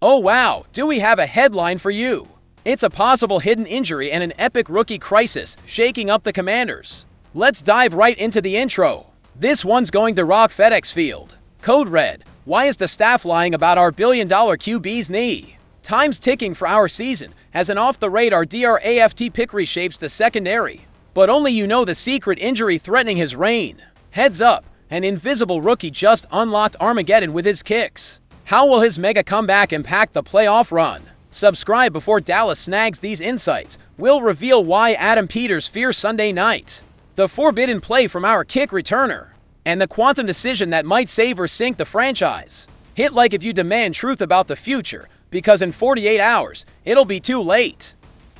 Oh wow, do we have a headline for you? It's a possible hidden injury and an epic rookie crisis shaking up the Commanders. Let's dive right into the intro. This one's going to rock FedEx Field. Code Red, why is the staff lying about our billion-dollar QB's knee? Time's ticking for our season as an off-the-radar draft pick reshapes the secondary. But only you know the secret injury threatening his reign. Heads up, an invisible rookie just unlocked Armageddon with his kicks. How will his mega comeback impact the playoff run? Subscribe before Dallas snags these insights. We'll reveal why Adam Peters fears Sunday night, the forbidden play from our kick returner, and the quantum decision that might save or sink the franchise. Hit like if you demand truth about the future, because in 48 hours, it'll be too late.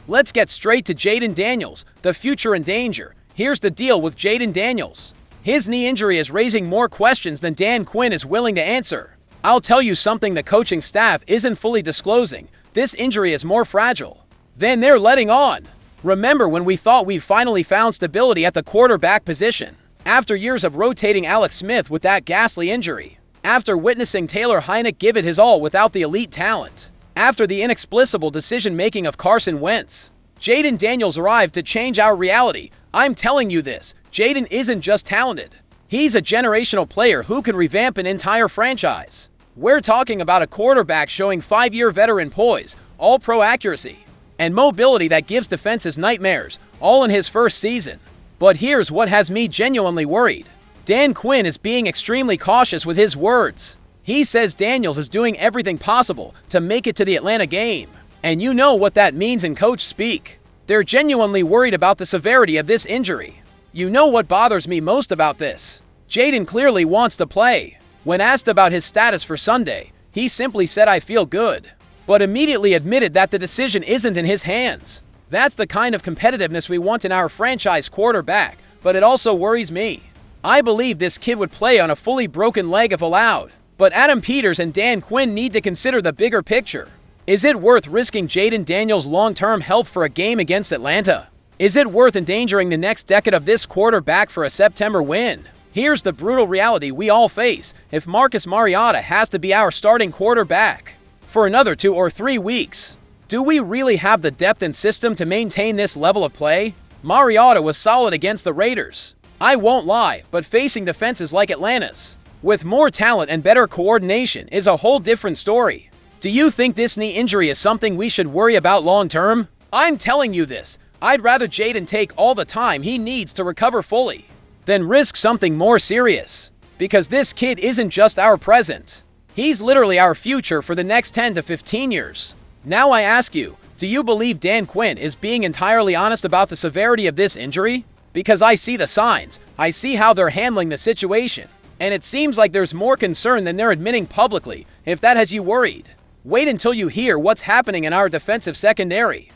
Let's get straight to Jayden Daniels, the future in danger. Here's the deal with Jayden Daniels. His knee injury is raising more questions than Dan Quinn is willing to answer. I'll tell you something the coaching staff isn't fully disclosing. This injury is more fragile than they're letting on. Remember when we thought we finally found stability at the quarterback position? After years of rotating Alex Smith with that ghastly injury. After witnessing Taylor Heinicke give it his all without the elite talent. After the inexplicable decision-making of Carson Wentz. Jayden Daniels arrived to change our reality. I'm telling you this, Jayden isn't just talented. He's a generational player who can revamp an entire franchise. We're talking about a quarterback showing 5-year veteran poise, all-pro accuracy, and mobility that gives defenses nightmares, all in his first season. But here's what has me genuinely worried. Dan Quinn is being extremely cautious with his words. He says Daniels is doing everything possible to make it to the Atlanta game. And you know what that means in coach speak. They're genuinely worried about the severity of this injury. You know what bothers me most about this? Jayden clearly wants to play. When asked about his status for Sunday, he simply said, "I feel good," but immediately admitted that the decision isn't in his hands. That's the kind of competitiveness we want in our franchise quarterback, but it also worries me. I believe this kid would play on a fully broken leg if allowed, but Adam Peters and Dan Quinn need to consider the bigger picture. Is it worth risking Jayden Daniels' long-term health for a game against Atlanta? Is it worth endangering the next decade of this quarterback for a September win? Here's the brutal reality we all face if Marcus Mariota has to be our starting quarterback for another 2 or 3 weeks. Do we really have the depth and system to maintain this level of play? Mariota was solid against the Raiders. I won't lie, but facing defenses like Atlanta's, with more talent and better coordination, is a whole different story. Do you think this knee injury is something we should worry about long-term? I'm telling you this, I'd rather Jayden take all the time he needs to recover fully then risk something more serious. Because this kid isn't just our present. He's literally our future for the next 10 to 15 years. Now I ask you, do you believe Dan Quinn is being entirely honest about the severity of this injury? Because I see the signs, I see how they're handling the situation, and it seems like there's more concern than they're admitting publicly, if that has you worried. Wait until you hear what's happening in our defensive secondary.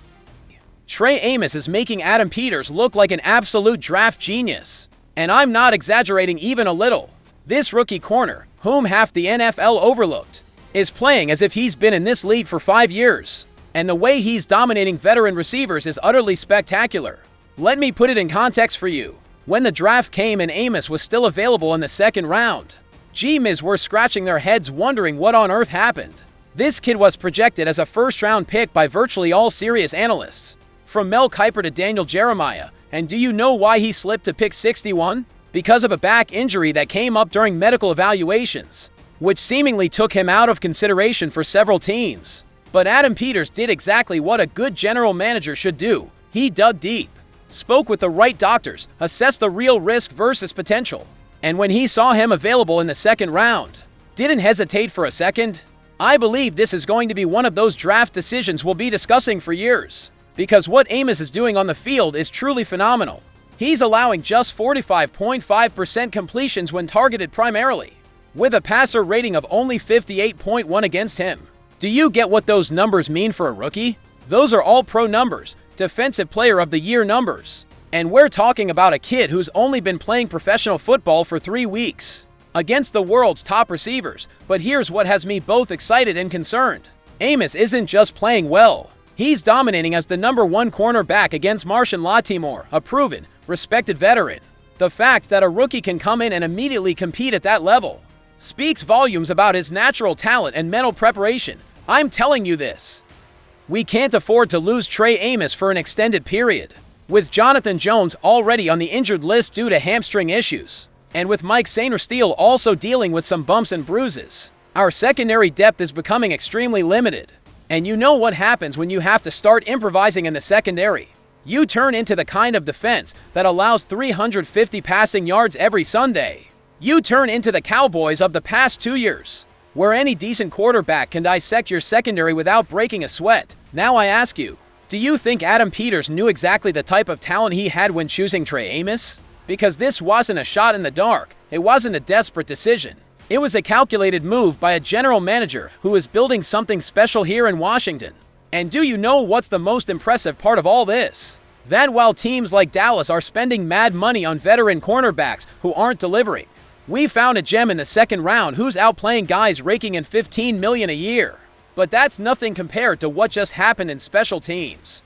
Trey Amos is making Adam Peters look like an absolute draft genius. And I'm not exaggerating even a little. This rookie corner, whom half the NFL overlooked, is playing as if he's been in this league for 5 years. And the way he's dominating veteran receivers is utterly spectacular. Let me put it in context for you. When the draft came and Amos was still available in the second round, G-Miz were scratching their heads wondering what on earth happened. This kid was projected as a first-round pick by virtually all serious analysts, from Mel Kiper to Daniel Jeremiah. And do you know why he slipped to pick 61? Because of a back injury that came up during medical evaluations, which seemingly took him out of consideration for several teams. But Adam Peters did exactly what a good general manager should do. He dug deep, spoke with the right doctors, assessed the real risk versus potential, and when he saw him available in the second round, didn't hesitate for a second. I believe this is going to be one of those draft decisions we'll be discussing for years. Because what Amos is doing on the field is truly phenomenal. He's allowing just 45.5% completions when targeted primarily, with a passer rating of only 58.1 against him. Do you get what those numbers mean for a rookie? Those are all pro numbers, Defensive Player of the Year numbers. And we're talking about a kid who's only been playing professional football for 3 weeks, against the world's top receivers. But here's what has me both excited and concerned. Amos isn't just playing well. He's dominating as the #1 cornerback against Marshon Lattimore, a proven, respected veteran. The fact that a rookie can come in and immediately compete at that level speaks volumes about his natural talent and mental preparation. I'm telling you this. We can't afford to lose Trey Amos for an extended period. With Jonathan Jones already on the injured list due to hamstring issues, and with Mike Sainristil also dealing with some bumps and bruises, our secondary depth is becoming extremely limited. And you know what happens when you have to start improvising in the secondary. You turn into the kind of defense that allows 350 passing yards every Sunday. You turn into the Cowboys of the past 2 years, where any decent quarterback can dissect your secondary without breaking a sweat. Now I ask you, do you think Adam Peters knew exactly the type of talent he had when choosing Trey Amos? Because this wasn't a shot in the dark. It wasn't a desperate decision. It was a calculated move by a general manager who is building something special here in Washington. And do you know what's the most impressive part of all this? That while teams like Dallas are spending mad money on veteran cornerbacks who aren't delivering, we found a gem in the second round who's outplaying guys raking in $15 million a year. But that's nothing compared to what just happened in special teams.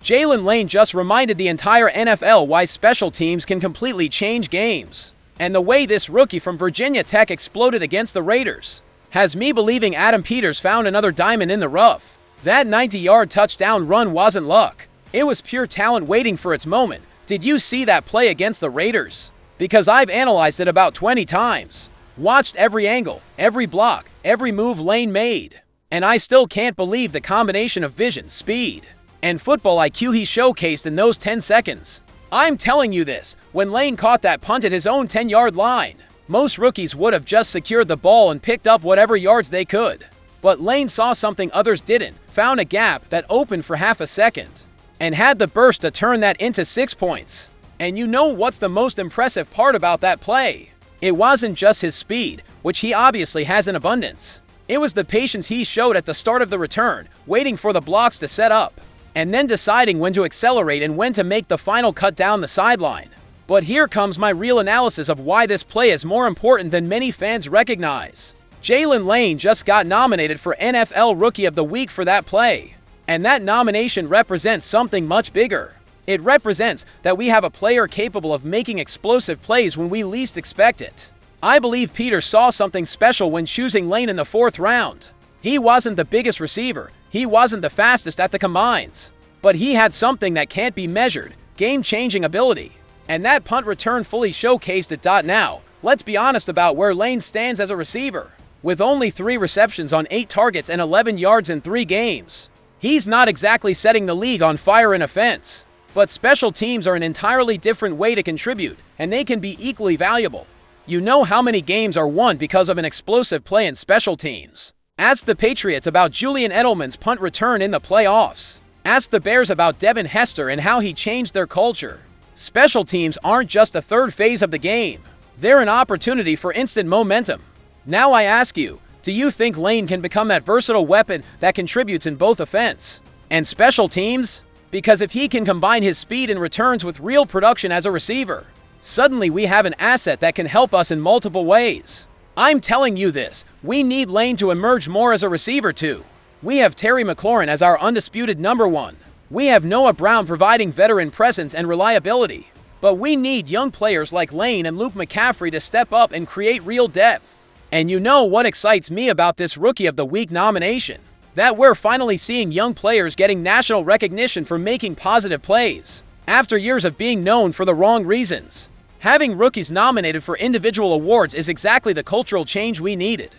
Jaylen Lane just reminded the entire NFL why special teams can completely change games. And the way this rookie from Virginia Tech exploded against the Raiders has me believing Adam Peters found another diamond in the rough. That 90-yard touchdown run wasn't luck. It was pure talent waiting for its moment. Did you see that play against the Raiders? Because I've analyzed it about 20 times. Watched every angle, every block, every move Lane made. And I still can't believe the combination of vision, speed, and football IQ he showcased in those 10 seconds. I'm telling you this, when Lane caught that punt at his own 10-yard line, most rookies would have just secured the ball and picked up whatever yards they could. But Lane saw something others didn't, found a gap that opened for half a second, and had the burst to turn that into 6 points. And you know what's the most impressive part about that play? It wasn't just his speed, which he obviously has in abundance. It was the patience he showed at the start of the return, waiting for the blocks to set up, and then deciding when to accelerate and when to make the final cut down the sideline. But here comes my real analysis of why this play is more important than many fans recognize. Jaylen Lane just got nominated for NFL Rookie of the Week for that play. And that nomination represents something much bigger. It represents that we have a player capable of making explosive plays when we least expect it. I believe Peters saw something special when choosing Lane in the 4th round. He wasn't the biggest receiver. He wasn't the fastest at the combines. But he had something that can't be measured, game-changing ability. And that punt return fully showcased it. Now, let's be honest about where Lane stands as a receiver. With only 3 receptions on 8 targets and 11 yards in 3 games. He's not exactly setting the league on fire in offense. But special teams are an entirely different way to contribute, and they can be equally valuable. You know how many games are won because of an explosive play in special teams. Ask the Patriots about Julian Edelman's punt return in the playoffs. Ask the Bears about Devin Hester and how he changed their culture. Special teams aren't just a third phase of the game. They're an opportunity for instant momentum. Now I ask you, do you think Lane can become that versatile weapon that contributes in both offense and special teams? Because if he can combine his speed and returns with real production as a receiver, suddenly we have an asset that can help us in multiple ways. I'm telling you this, we need Lane to emerge more as a receiver too. We have Terry McLaurin as our undisputed number 1. We have Noah Brown providing veteran presence and reliability. But we need young players like Lane and Luke McCaffrey to step up and create real depth. And you know what excites me about this Rookie of the Week nomination? That we're finally seeing young players getting national recognition for making positive plays, after years of being known for the wrong reasons. Having rookies nominated for individual awards is exactly the cultural change we needed.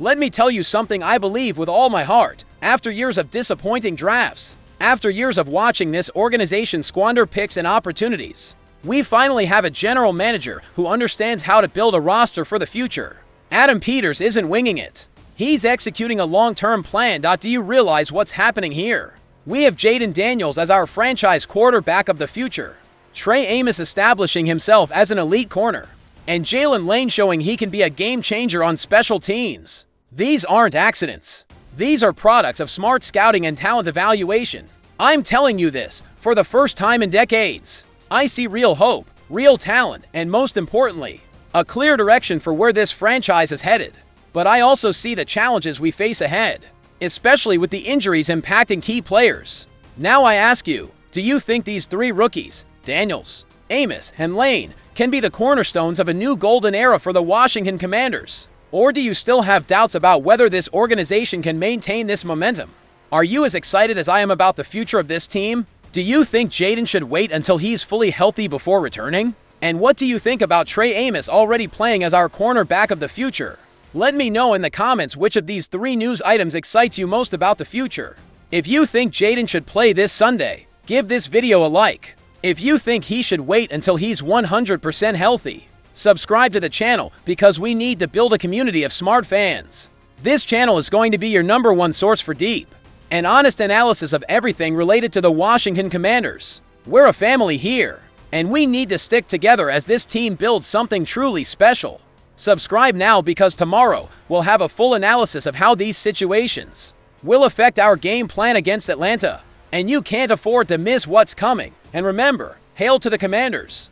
Let me tell you something I believe with all my heart. After years of disappointing drafts, after years of watching this organization squander picks and opportunities, we finally have a general manager who understands how to build a roster for the future. Adam Peters isn't winging it. He's executing a long-term plan. Do you realize what's happening here? We have Jayden Daniels as our franchise quarterback of the future, Trey Amos establishing himself as an elite corner, and Jaylen Lane showing he can be a game changer on special teams. These aren't accidents. These are products of smart scouting and talent evaluation. I'm telling you this, for the first time in decades, I see real hope, real talent, and most importantly, a clear direction for where this franchise is headed. But I also see the challenges we face ahead, especially with the injuries impacting key players. Now I ask you, do you think these 3 rookies, Daniels, Amos, and Lane, can be the cornerstones of a new golden era for the Washington Commanders? Or do you still have doubts about whether this organization can maintain this momentum? Are you as excited as I am about the future of this team? Do you think Jayden should wait until he's fully healthy before returning? And what do you think about Trey Amos already playing as our cornerback of the future? Let me know in the comments which of these 3 news items excites you most about the future. If you think Jayden should play this Sunday, give this video a like. If you think he should wait until he's 100% healthy, subscribe to the channel because we need to build a community of smart fans. This channel is going to be your #1 source for deep and honest analysis of everything related to the Washington Commanders. We're a family here, and we need to stick together as this team builds something truly special. Subscribe now because tomorrow we'll have a full analysis of how these situations will affect our game plan against Atlanta, and you can't afford to miss what's coming. And remember, hail to the Commanders!